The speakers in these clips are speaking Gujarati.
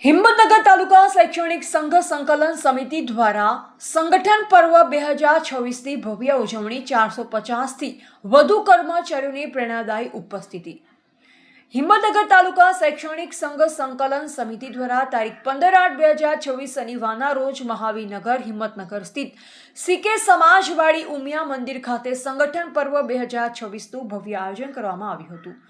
હિંમતનગર તાલુકા શૈક્ષણિક સંઘ સંકલન સમિતિ દ્વારા સંગઠન પર્વ 2026ની ભવ્ય ઉજવણી 450થી વધુ કર્મચારીઓની પ્રેરણાદાયી ઉપસ્થિતિ। હિંમતનગર તાલુકા શૈક્ષણિક સંઘ સંકલન સમિતિ દ્વારા તારીખ 15/8/2026 શનિવારના રોજ મહાવીનગર હિંમતનગર સ્થિત સીકે સમાજવાડી ઉમિયા મંદિર ખાતે સંગઠન પર્વ 2026નું ભવ્ય આયોજન કરવામાં આવ્યું હતું।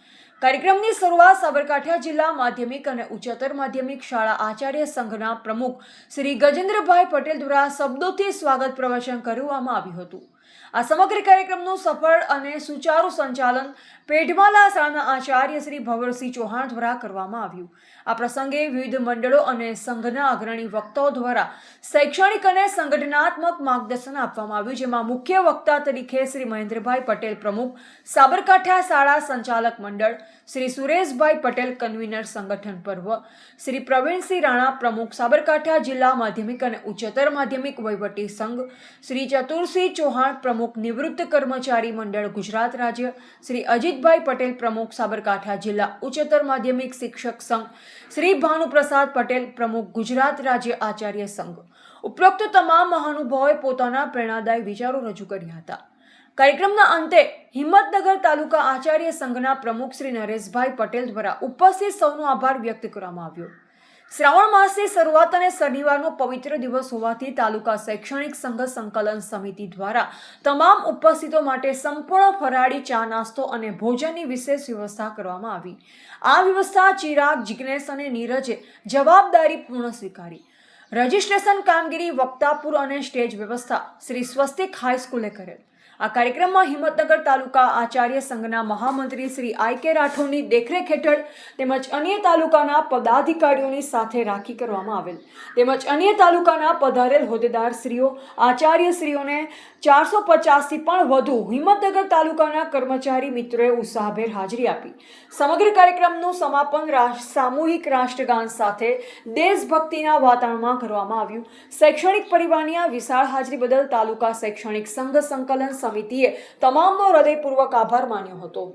કાર્યક્રમની શરૂઆત સાબરકાંઠા જિલ્લા માધ્યમિક અને ઉચ્ચતર માધ્યમિક શાળા આચાર્ય સંઘના પ્રમુખ શ્રી ગજેન્દ્રભાઈ પટેલ દ્વારા શબ્દોથી સ્વાગત પ્રવચન કરવામાં આવ્યું હતું। આ સમગ્ર કાર્યક્રમનું સફળ અને સુચારુ સંચાલન પેઢમાલા શાળાના આચાર્ય શ્રી ભવરસિંહ ચૌહાણ દ્વારા કરવામાં આવ્યું। આ પ્રસંગે વિવિધ મંડળો અને સંઘના અગ્રણી વક્તાઓ દ્વારા શૈક્ષણિક અને સંગઠનાત્મક માર્ગદર્શન આપવામાં આવ્યું, જેમાં મુખ્ય વક્તા તરીકે શ્રી મહેન્દ્રભાઈ પટેલ પ્રમુખ સાબરકાંઠા શાળા સંચાલક મંડળ, શ્રી સુરેશભાઈ પટેલ કન્વીનર સંગઠન પર્વ, શ્રી પ્રવીણસિંહ રાણા પ્રમુખ સાબરકાંઠા જિલ્લા માધ્યમિક અને ઉચ્ચતર માધ્યમિક વહીવટી સંઘ, શ્રી ચતુરસિંહ ચૌહાણ પ્રમુખ નિવૃત્ત કર્મચારી મંડળ ગુજરાત રાજ્ય, શ્રી અજીતભાઈ પટેલ પ્રમુખ સાબરકાંઠા જિલ્લા ઉચ્ચતર માધ્યમિક શિક્ષક સંઘ, શ્રી ભાનુપ્રસાદ પટેલ પ્રમુખ ગુજરાત રાજ્ય આચાર્ય સંઘ। ઉપરોક્ત તમામ મહાનુભાવોએ પોતાના પ્રેરણાદાયી વિચારો રજૂ કર્યા હતા। કાર્યક્રમના અંતે હિંમતનગર તાલુકા આચાર્ય સંઘના પ્રમુખ શ્રી નરેશભાઈ પટેલ દ્વારા ઉપસ્થિત સૌનો આભાર વ્યક્ત કરવામાં આવ્યો। શ્રાવણ માસની શરૂઆત અને શનિવારનો પવિત્ર દિવસ હોવાથી તાલુકા શૈક્ષણિક સંઘ સંકલન સમિતિ દ્વારા તમામ ઉપસ્થિતો માટે સંપૂર્ણ ફરાળી ચા નાસ્તો અને ભોજનની વિશેષ વ્યવસ્થા કરવામાં આવી। આ વ્યવસ્થા ચિરાગ, જિગ્નેશ અને નીરજે જવાબદારીપૂર્ણ સ્વીકારી। રજીસ્ટ્રેશન કામગીરી વક્તાપુર અને સ્ટેજ વ્યવસ્થા શ્રી સ્વસ્તિક હાઈસ્કૂલે કરેલ। આ કાર્યક્રમમાં હિંમતનગર તાલુકા આચાર્ય સંઘના મહામંત્રી શ્રી આઈ.કે. રાઠોડની દેખરેખ હેઠળ તેમજ અન્ય તાલુકાના પદાધિકારીઓની સાથે રાખી કરવામાં આવેલ, તેમજ અન્ય તાલુકાના પધારેલ હોદ્દેદારશ્રીઓ, આચાર્યશ્રીઓને 450થી પણ વધુ હિંમતનગર તાલુકાના કર્મચારી મિત્રોએ ઉત્સાહભેર હાજરી આપી। સમગ્ર કાર્યક્રમનું સમાપન સામૂહિક રાષ્ટ્રગાન સાથે દેશભક્તિના વાતાવરણમાં કરવામાં આવ્યું। શૈક્ષણિક પરિવારની આ વિશાળ હાજરી બદલ તાલુકા શૈક્ષણિક સંઘ સંકલન સમિતિએ તમામનો હૃદયપૂર્વક આભાર માન્યો હતો।